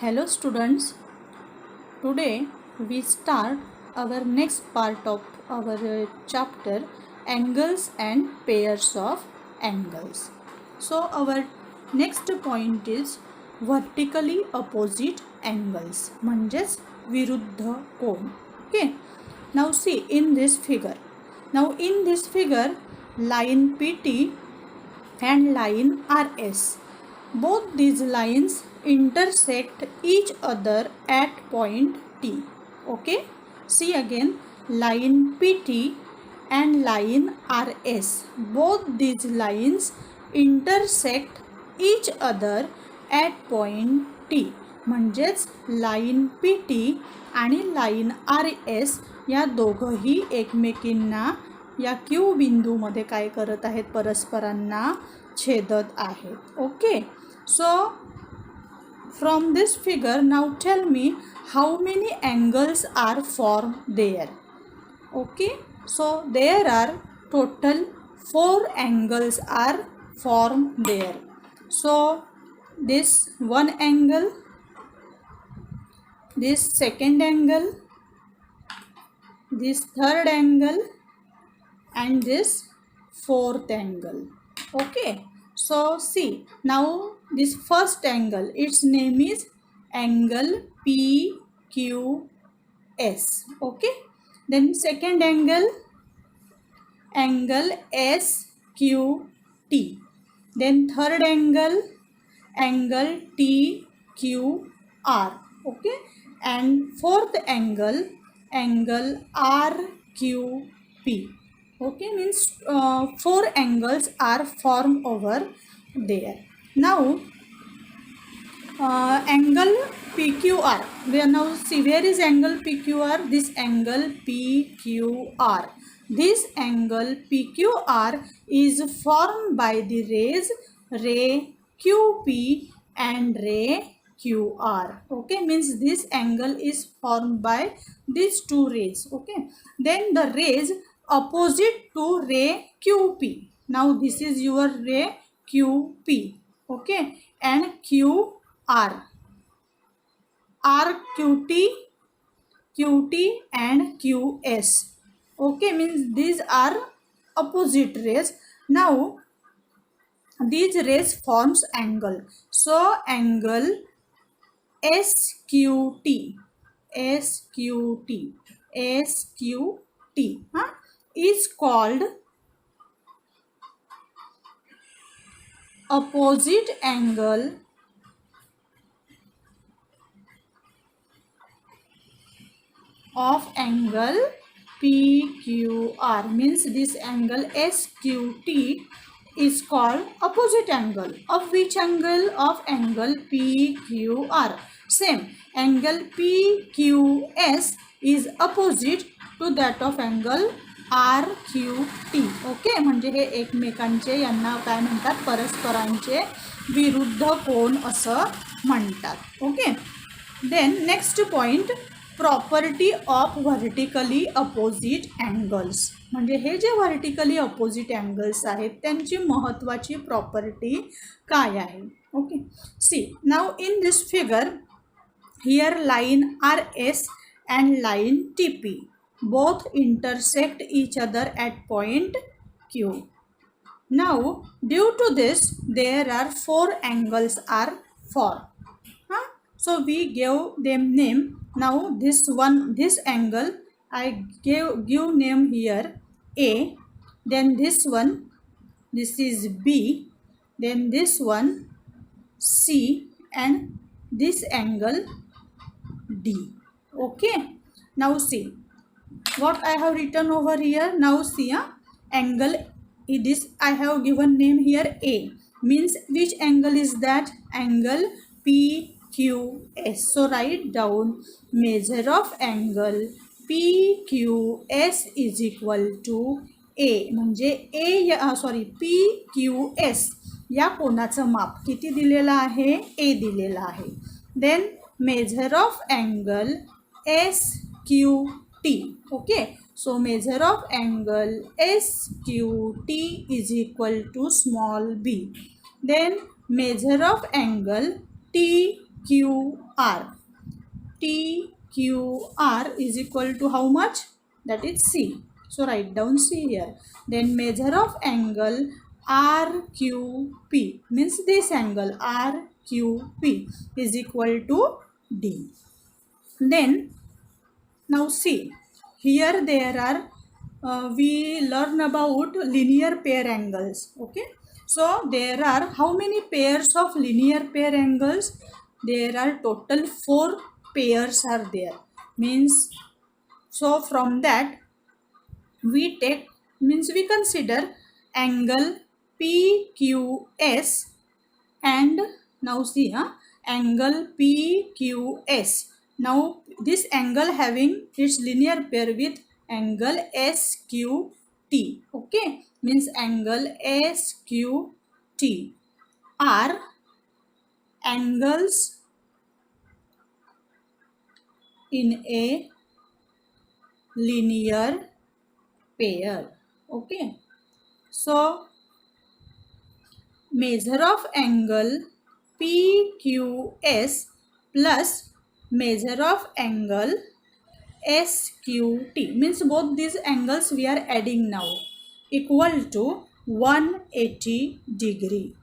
Hello students, today we start our next part of our chapter angles and pairs of angles. So our next point is vertically opposite angles म्हणजेच विरुद्ध कोन. Okay, now see in this figure. Now in this figure line PT and line RS, both these lines intersect each other at point T. Okay, see again, line PT and line RS, both these lines intersect each other at point T. म्हणजेच line PT आणि line RS या दोघंही एकमेकींना या Q बिंदूमध्ये काय करत आहेत, परस्परांना छेदत आहेत. Okay, so from this figure now tell me how many angles are formed there. Okay, so there are total 4 angles are formed there. So this one angle, this second angle, this third angle and this fourth angle. Okay, so see now this first angle, its name is angle PQS. Okay, then second angle, angle SQT, then third angle, angle TQR. Okay, and fourth angle, angle RQP. Okay, means 4 angles are formed over there. Now angle PQR, we now see where is angle PQR. This angle PQR, this angle PQR is formed by the rays ray QP and ray QR. Okay, means this angle is formed by these two rays. Okay, then the rays opposite to ray QP. Now this is your ray QP. Okay, and QR, RQT, QT and QS. Okay, means these are opposite rays. Now these rays forms angle. So angle SQT, SQT, SQT is called opposite angle of angle PQR. Means this angle SQT is called opposite angle of which angle? Of angle PQR. Same, angle PQS is opposite to that of angle RQT. Okay, म्हणजे हे एकमेकांचे यांना काय म्हणतात, परस्परांचे विरुद्ध कोन असं म्हणतात. Okay, then next point, property of vertically opposite angles. म्हणजे हे जे व्हर्टिकली अपोजिट अँगल्स आहेत त्यांची महत्त्वाची प्रॉपर्टी काय आहे. Okay, see now in this figure here line RS and line TP both intersect each other at point Q. Now due to this there are 4 angles are formed. So we gave them name. Now this one, this angle I give name here A, then this one, this is B, then this one C and this angle D. Okay, now see what I have written over here. Now see angle, this I have given name here A, means which angle is that? Angle PQS. So write down measure of angle PQS is equal to A. म्हणजे PQS या कोणाचं माप किती दिलेलं आहे? A दिलेलं आहे. Then measure of angle SQT. Okay, so measure of angle SQT is equal to small b. Then measure of angle TQR R. TQR is equal to how much? That is C. So write down C here. Then measure of angle RQP means this angle RQP is equal to D. Then now see, here there are we learn about linear pair angles. Okay, so there are how many pairs of linear pair angles? There are total 4 pairs are there. Means so from that we take means we consider angle PQS and now see angle PQS. Now this angle having its linear pair with angle SQT. Okay, means angle SQT are angles in a linear pair. Okay, so measure of angle PQS plus measure of angle SQT means both these angles we are adding now equal to 180 degree.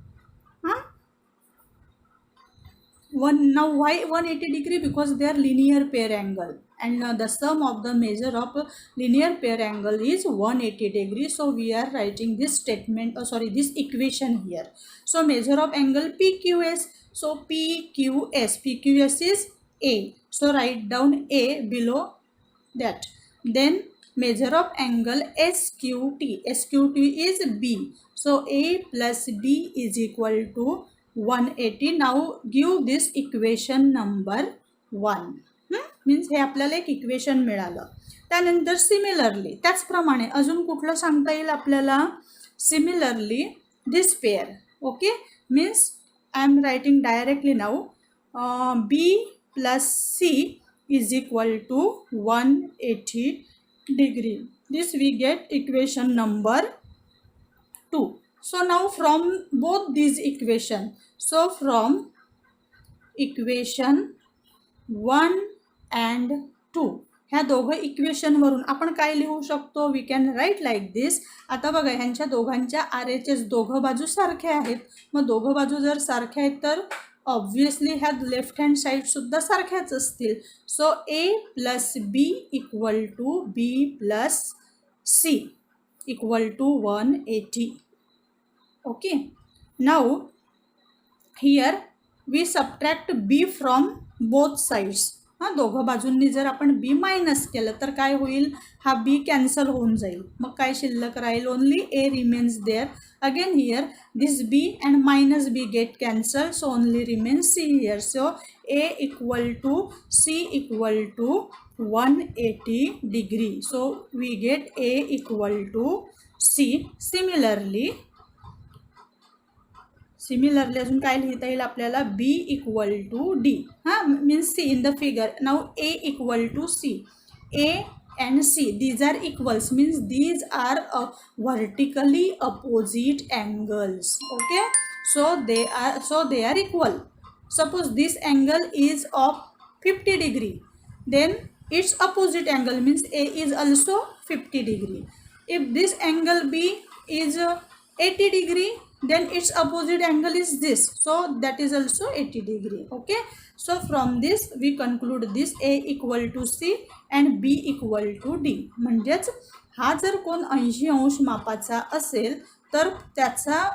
Now why 180 degree? Because they are linear pair angle and the sum of the measure of linear pair angle is 180 degree. So we are writing this statement this equation here. So measure of angle PQS. So PQS is A. So write down A below that. Then measure of angle SQT. SQT is B. So A plus B is equal to 180. Now give this equation number 1. Means हे आपल्याला एक equation मिळालं. त्यानंतर similarly त्याचप्रमाणे अजून कुठलं सांगता येईल आपल्याला? Similarly this pair. Okay, means I am writing directly now B plus C is equal to 180 degree. This we get equation number 2. So now from both these equation, so from equation 1 and 2 ह्या दोघं इक्वेशनवरून आपण काय लिहू शकतो? We can write like this. आता बघा ह्यांच्या दोघांच्या RHS दोघं बाजू सारख्या आहेत. मग दोघं बाजू जर सारख्या आहेत तर ऑब्व्हियसली ह्या लेफ्ट हँड साईड सुद्धा सारख्याच असतील. So A plus B equal to B plus C equal to 180. Okay, now here we subtract B from both sides. दोघं बाजूंनी जर आपण B मायनस केलं तर काय होईल? हा B कॅन्सल होऊन जाईल. मग काय शिल्लक राहील? Only A remains there. Again here this B and minus B get cancelled, so only remains C here. So A equal to C equal to 180 degree. So we get A equal to C. Similarly अजून काय लिहिता येईल आपल्याला? B equal to D. Means C in the figure. Now A equal to C. A and C, these are equals, means these are vertically opposite angles. Okay, so they are equal. Suppose this angle is of 50 degree, then its opposite angle means A is also 50 degree. If this angle B is 80 degree, then its opposite angle is this, so that is also 80 degree. Okay, so from this we conclude this A equal to C and B equal to D. म्हणजेच हा जर कोण 80 अंश मापाचा असेल तर त्याचा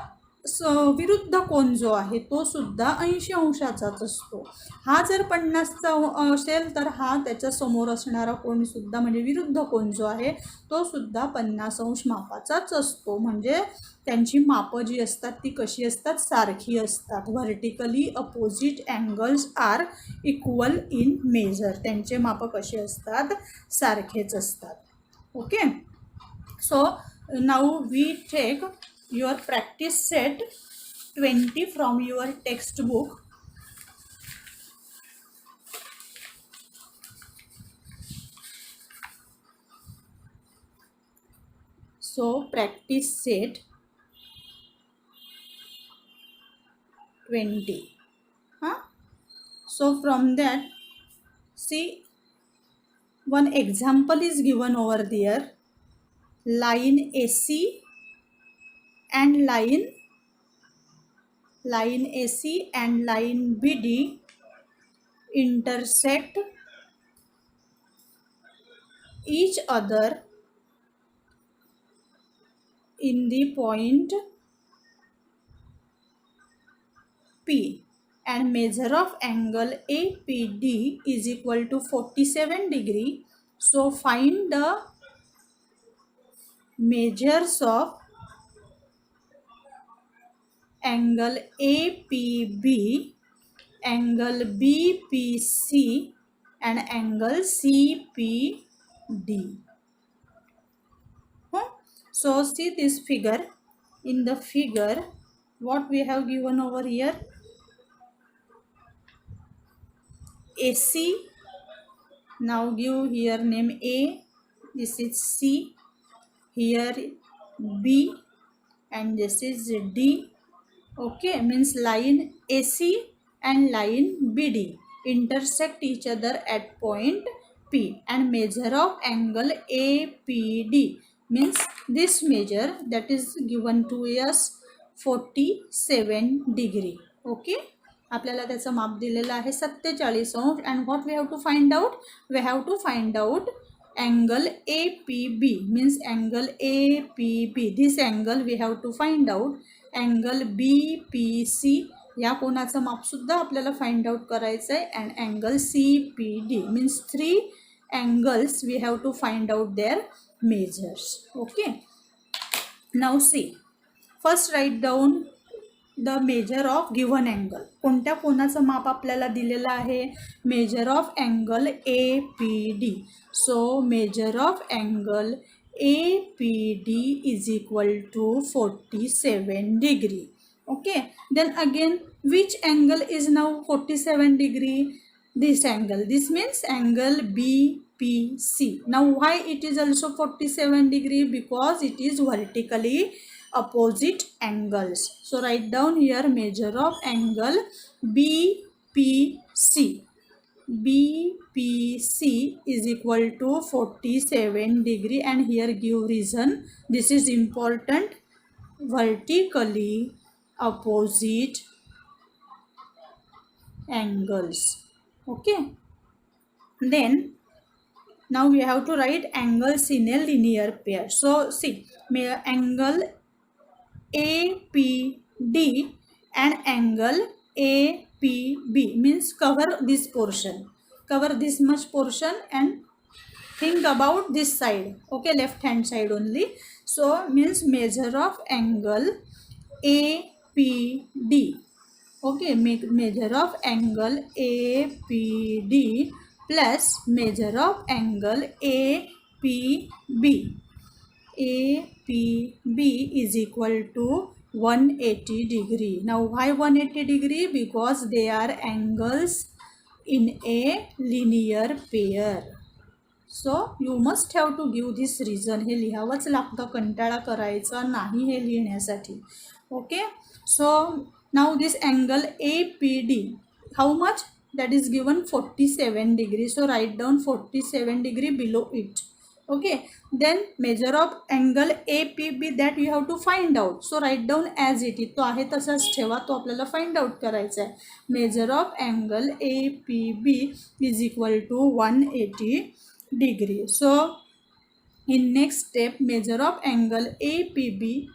विरुद्ध कोण जो आहे तो सुद्धा 80 अंशाचाच असतो. हा जर 50चा असेल तर हा त्याच्या समोर असणारा कोण सुद्धा म्हणजे विरुद्ध कोण जो आहे तो सुद्धा 50 अंश मापाचाच असतो. म्हणजे त्यांची मापं जी असतात ती कशी असतात? सारखी असतात. Vertically opposite angles are equal in measure. त्यांचे मापं कशी असतात? सारखेच असतात. Okay, so now we take your practice set 20 from your textbook. So practice set 20. So from that, see, one example is given over there. Line AC and line AC and line BD intersect each other in the point P, and measure of angle APD is equal to 47 degree. So find the measures of angle APB, angle BPC and angle CPD. So see this figure. In the figure, what we have given over here, AC, now give here name A, this is C, here B and this is D. Okay, means line AC and line BD intersect each other at point P, and measure of angle APD means this measure that is given to us 47 degree. Okay, आपल्याला त्याचं माप दिलेलं आहे 47 अंश. and what we have to find out, we have to find out angle APB, means angle APB, this angle we have to find out. Angle BPC या कोणाचं मापसुद्धा आपल्याला find out करायचं आहे. And angle CPD means 3 angles we have to find out their measures. Okay, now see, first write down the measure of given angle. कोणत्या कोणाचं माप आपल्याला दिलेलं आहे, measure of angle APD. So measure of angle APD is equal to 47 degree. Okay, then again, which angle is now 47 degree? This angle, this means angle BPC. Now why it is also 47 degree? Because it is vertically opposite angles. So write down here measure of angle BPC. BPC is equal to 47 degree, and here give reason. This is important. Vertically opposite angles. Okay. Then now we have to write angles in a linear pair. So see, angle APD and angle APB means cover this portion, cover this much portion and think about this side. Okay, left hand side only. So means measure of angle APD. Okay, make measure of angle APD plus measure of angle APB. APB is equal to 180 degree. Now why 180 degree? Because they are angles in a linear pair. So you must have to give this reason. हे लिहावंच लागतं, कंटाळा करायचा नाही हे लिहिण्यासाठी. Okay, so now this angle APD, how much? That is given 47 degree. So write down 47 degree below it. Okay, then measure of angle APB that you have to find out. So write down as it is. तो आहे तसाच ठेवा, तो आपल्याला find out करायचा आहे. Measure of angle APB is equal to 180 degree. So in next step, measure of angle APB,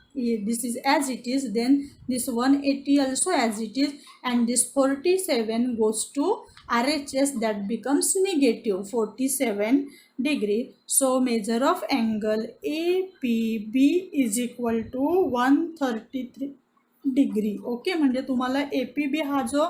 this is as it is, then this 180 also as it is, and this 47 goes to RHS, that becomes negative 47 degree. So measure of angle APB is equal to 133 degree. Okay, म्हणजे तुम्हाला APB हा जो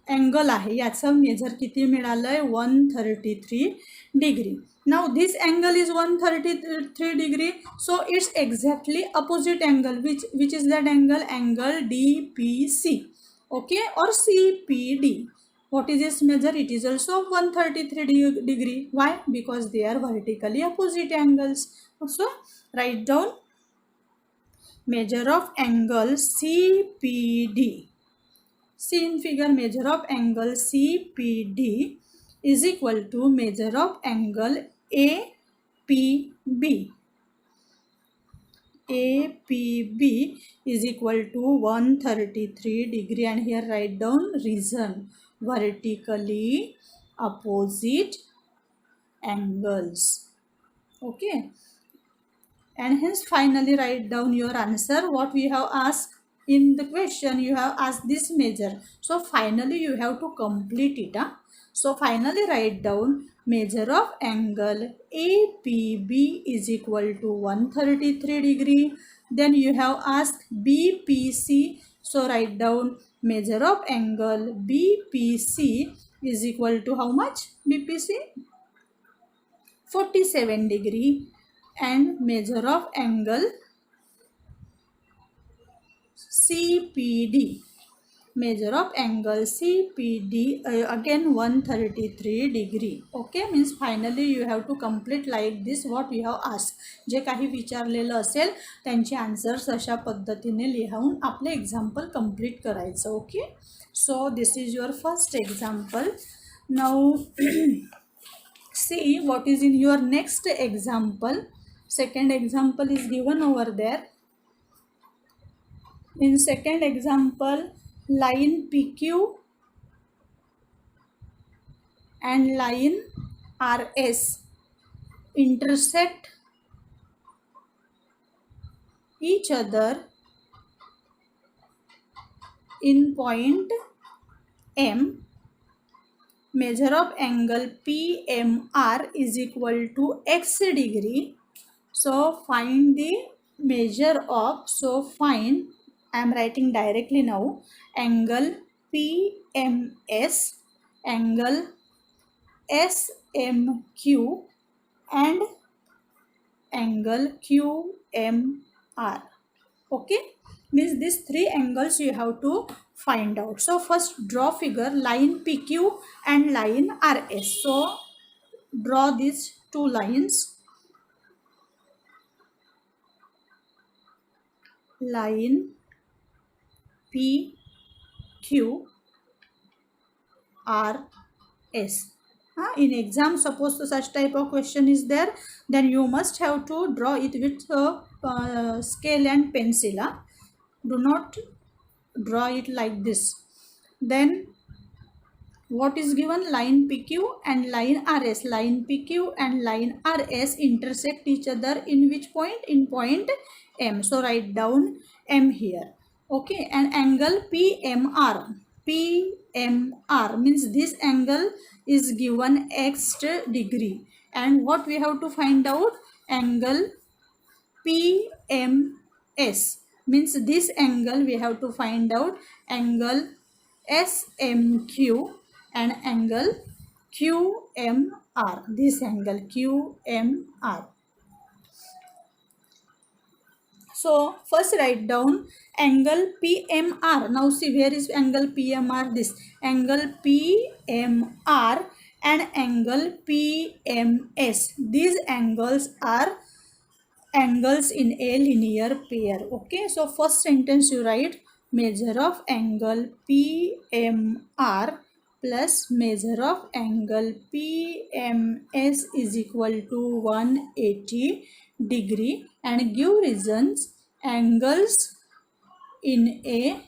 angle आहे याचं major किती मिळालं आहे, 133 degree. Now this angle is 133 degree. So it's exactly opposite angle. Which is that angle? Angle DPC. Okay, or CPD. What is this measure? It is also 133 degree. Why? Because they are vertically opposite angles. So write down measure of angle CPD. See in figure, measure of angle CPD is equal to measure of angle APB. APB is equal to 133 degree, and here write down reason: vertically opposite angles. Okay, and hence finally write down your answer. What we have asked in the question, you have asked this measure, so finally you have to complete it. So finally write down measure of angle APB is equal to 133 degree. Then you have asked BPC, so write down measure of angle BPC is equal to how much? BPC 47 degree, and measure of angle CPD, measure of angle CPD again 133 degree. Okay, means finally you have to complete like this what you have asked. जे काही विचारलेलं असेल त्यांचे answers अशा पद्धतीने लिहून आपले example complete करायचं. Okay, so this is your first example. Now see what is in your next example. Second example is given over there. In second example, line PQ and line RS intersect each other in point M. Measure of angle PMR is equal to x degree. So find the measure of, so find, I am writing directly now, angle PMS, angle SMQ and angle QMR. Okay, means these three angles you have to find out. So first draw figure line PQ and line RS. So draw these two lines, line PQ RS. In exam, suppose such type of question is there, then you must have to draw it with scale and pencil. Do not draw it like this. Then what is given? Line PQ and line RS. Line PQ and line RS intersect each other in which point? In point M. So write down M here. Okay, and angle PMR. PMR means this angle is given x degree, and what we have to find out? Angle PMS means this angle we have to find out. Angle SMQ and angle QMR, this angle QMR. So first write down angle PMR. Now see, where is angle PMR? This angle PMR and angle PMS. These angles are angles in a linear pair. Okay, so first sentence you write measure of angle PMR plus measure of angle PMS is equal to 180 degree, and give reasons: angles in a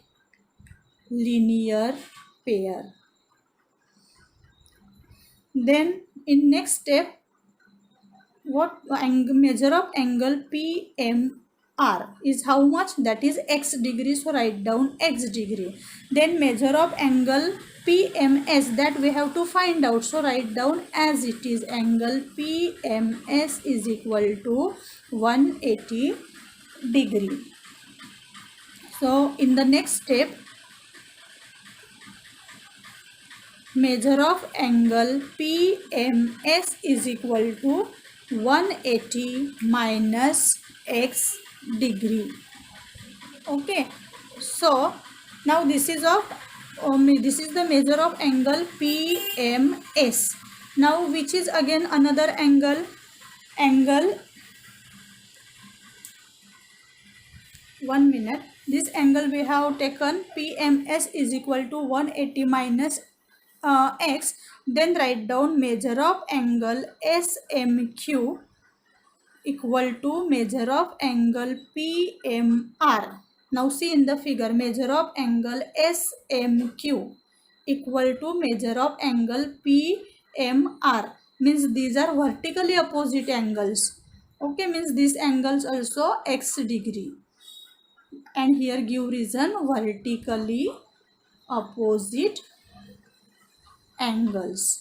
linear pair. Then in next step, what measure of angle PMR is how much? That is x degree, so write down x degree. Then measure of angle PMS, that we have to find out, so write down as it is. Angle PMS is equal to 180 degree. So in the next step, measure of angle PMS is equal to 180 minus x degree. Okay, so now this is the measure of angle PMS. Now which is again another angle? Angle, 1 minute, this angle we have taken PMS is equal to 180 minus x. Then write down measure of angle SMQ equal to measure of angle PMR. Now see in the figure, measure of angle SMQ equal to measure of angle PMR, means these are vertically opposite angles. Okay, means these angles also x degree, and here give reason, vertically opposite angles.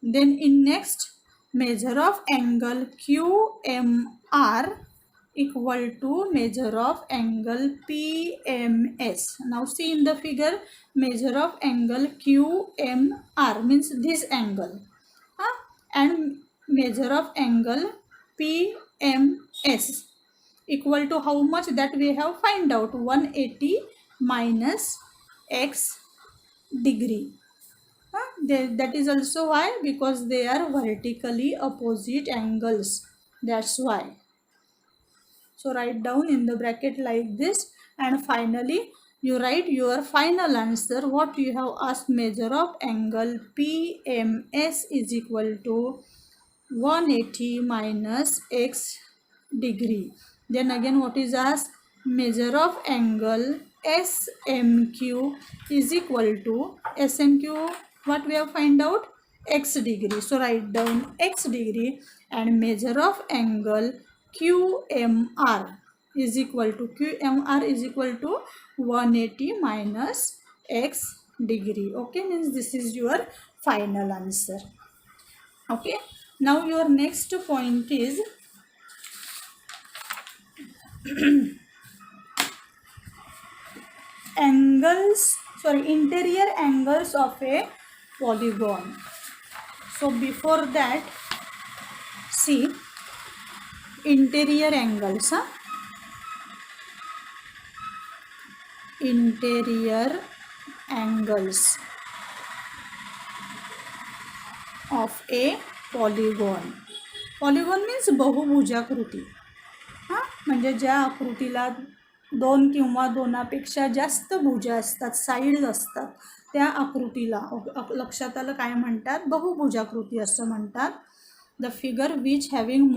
Then in next, measure of angle QMR equal to measure of angle PMS. Now see in the figure, measure of angle QMR means this angle, and measure of angle PMS equal to how much, that we have find out, 180 minus x degree. That is also why, because they are vertically opposite angles, that's why. So write down in the bracket like this, and finally you write your final answer. What you have asked, measure of angle PMS is equal to 180 minus x degree. Then again what is asked, measure of angle SMQ is equal to, SMQ what we have find out, x degree. So write down x degree, and measure of angle QMR is equal to, QMR is equal to 180 minus x degree. Okay, means this is your final answer. Okay, now your next point is interior angles of a polygon. So before that, see interior angles, interior angles of a polygon. Polygon means बहुभुजाकृती. म्हणजे ज्या आकृतीला दोन किंवा दोनापेक्षा जास्त भुजा असतात, side असतात, त्या आकृतीला लक्षात आलं काय म्हणतात, बहुभुजाकृती असं म्हणतात. The figure which having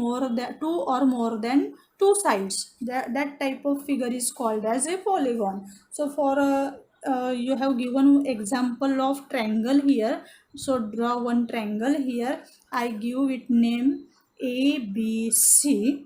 two or more than two sides, that type of figure is called as a polygon. So for you have given example of triangle here, so draw one triangle here. I give it name ABC.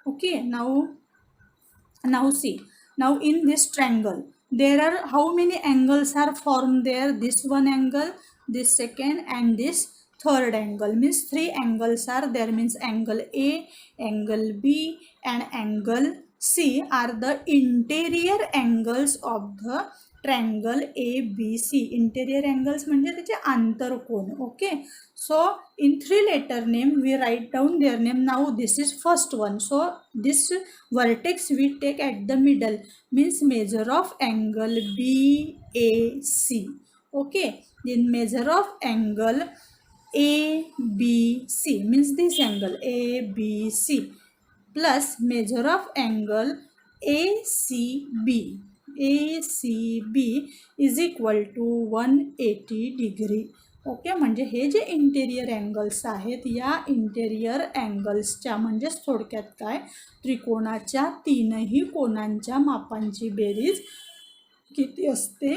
Okay, now see, now in this triangle there are how many angles are formed there, this one angle, this second, and this third angle, means three angles are there, means angle A, angle B, and angle C are the interior angles of the triangle ABC. Interior angles म्हणजे त्याचे आंतरकोन. Okay, so in three letter name we write down their name. Now this is first one, so this vertex we take at the middle, means measure of angle BAC. Okay, then measure of angle ABC means this angle ABC plus measure of angle ACB. ACB is equal to 180 degree. Okay, म्हणजे हे जे interior angles आहेत, या interior अँगल्सच्या म्हणजे थोडक्यात काय, त्रिकोणाच्या तीनही कोणांच्या मापांची berries किती असते,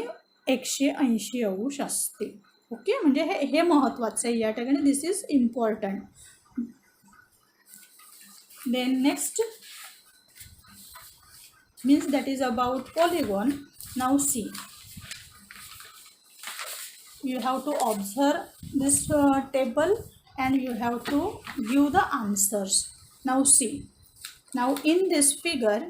180 अंश असते. ओके, म्हणजे हे महत्त्वाचं आहे या ठिकाणी, this is important. Then next means that is about polygon. Now see, you have to observe this table and you have to give the answers. Now see, now in this figure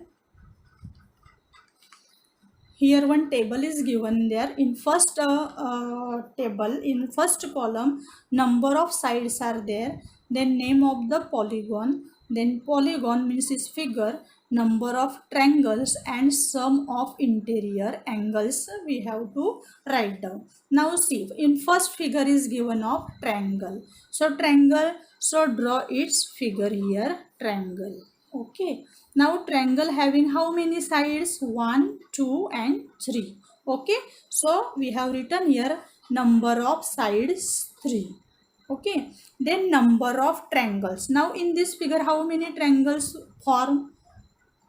here one table is given there. In first table, in first column, number of sides are there, then name of the polygon, then polygon means this figure, number of triangles, and sum of interior angles we have to write down. Now see, in first figure is given of triangle, so triangle, so draw its figure here, triangle. Okay, Now triangle having how many sides? 1, 2 and 3. Okay, so we have written here number of sides 3. Okay, then number of triangles. Now in this figure how many triangles form?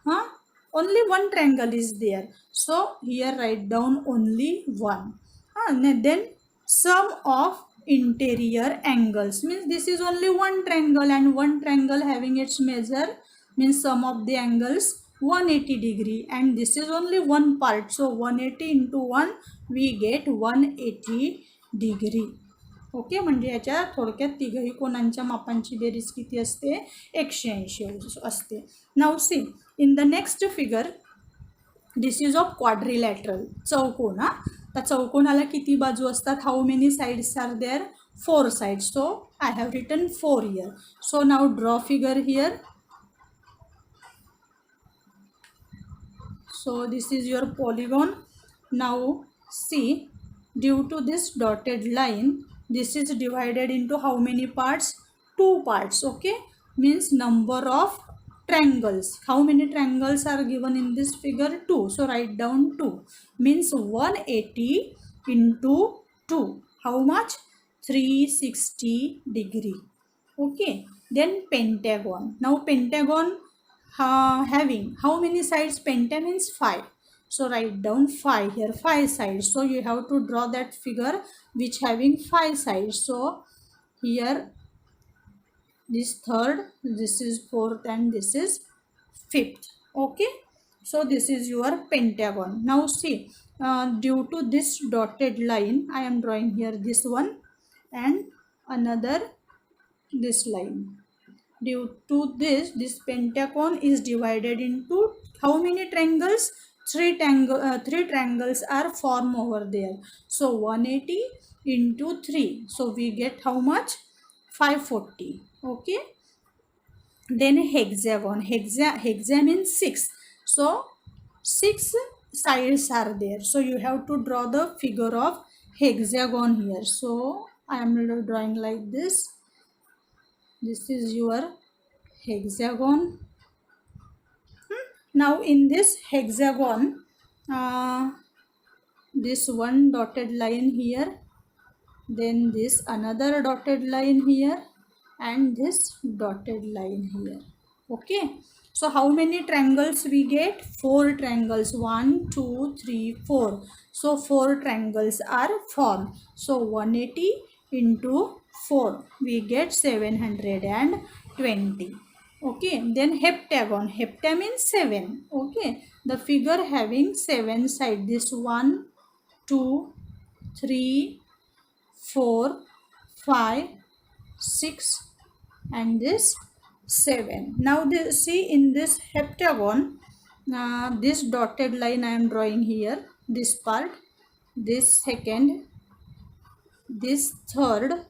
Huh? Only one triangle is there. So here write down only one. And then sum of interior angles means this is only one triangle, and one triangle having its measure means sum of the angles 180 degree, and this is only one part. So 180 into 1 we get 180 degree. Okay, म्हणजे याच्या थोडक्यात तिघही कोणांच्या मापांची berries किती असते? 180 असते. Now see in the next figure, this is of quadrilateral, चौकोन. तर चौकोनाला किती बाजू असतात? How many sides are there? 4 sides. So I have written 4 here. So now draw figure here. So this is your polygon. Now see, due to this dotted line, this is divided into how many parts? 2 parts. Okay, means number of triangles. How many triangles are given in this figure? 2. So write down 2. Means 180 into 2. How much? 360 degree. Okay, then pentagon. Now pentagon having how many sides? Penta means 5. So write down 5 here, 5 sides. So you have to draw that figure which having 5 sides. So here this third, this is fourth, and this is fifth. Okay, so this is your pentagon. Now see, due to this dotted line, I am drawing here this one and another this line. Due to this pentagon is divided into how many triangles? 3 triangles are formed over there. So 180 into 3. So we get how much? 540. Okay. Then hexagon. Hexa means 6. So 6 sides are there. So you have to draw the figure of hexagon here. So I am drawing like this. This is your hexagon. Now in this hexagon, this one dotted line here, then this another dotted line here, and this dotted line here. Okay, so how many triangles we get? 4 triangles. 1, 2, 3, 4. So 4 triangles are formed. So 180 into 4 we get 720. Okay, then heptagon. Hepta means 7. Okay, the figure having 7 sides. This 1, 2, 3, 4, 5, 6 and this 7. Now see in this heptagon, this dotted line I am drawing here, this part, this second, this third,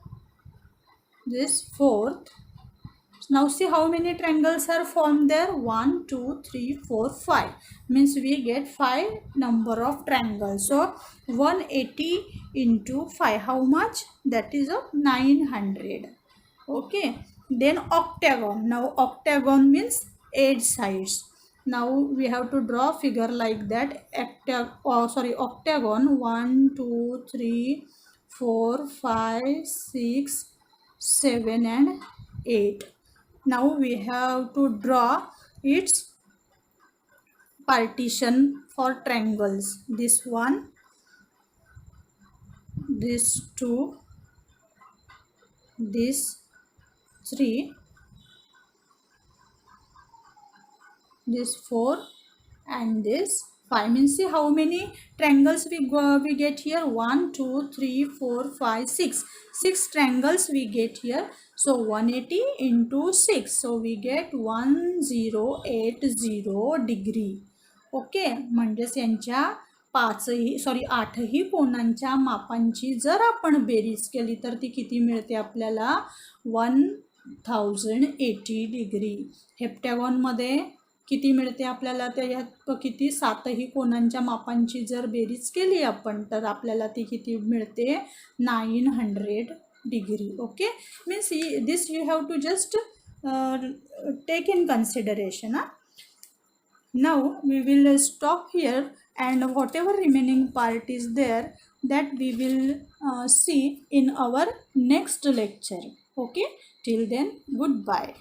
this fourth. Now see how many triangles are formed there? 1, 2, 3, 4, 5. Means we get 5 number of triangles. So 180 into 5. How much? That is of 900. Okay. Then octagon. Now octagon means 8 sides. Now we have to draw figure like that. Octagon. 1, 2, 3, 4, 5, 6, 7 and 8. Now we have to draw its partition for triangles. This one, this 2, this 3, this 4 and this 5. Means see how many triangles we get here? 1, 2, 3, 4, 5, 6. 6 triangles we get here. So 180 into 6. So we get 1080 degree. Okay, म्हणजेच यांच्या 8ही कोणांच्या मापांची जर आपण berries केली तर ती किती मिळते आपल्याला? 1080 डिग्री. हेप्टॅगॉनमध्ये किती मिळते आपल्याला? त्याच्यात किती 7ही कोणांच्या मापांची जर बेरीज केली आपण तर आपल्याला ती किती मिळते? 900 degree. Okay, means this you have to just take in consideration. Now we will stop here, and whatever remaining part is there, that we will see in our next lecture. Okay, till then, goodbye.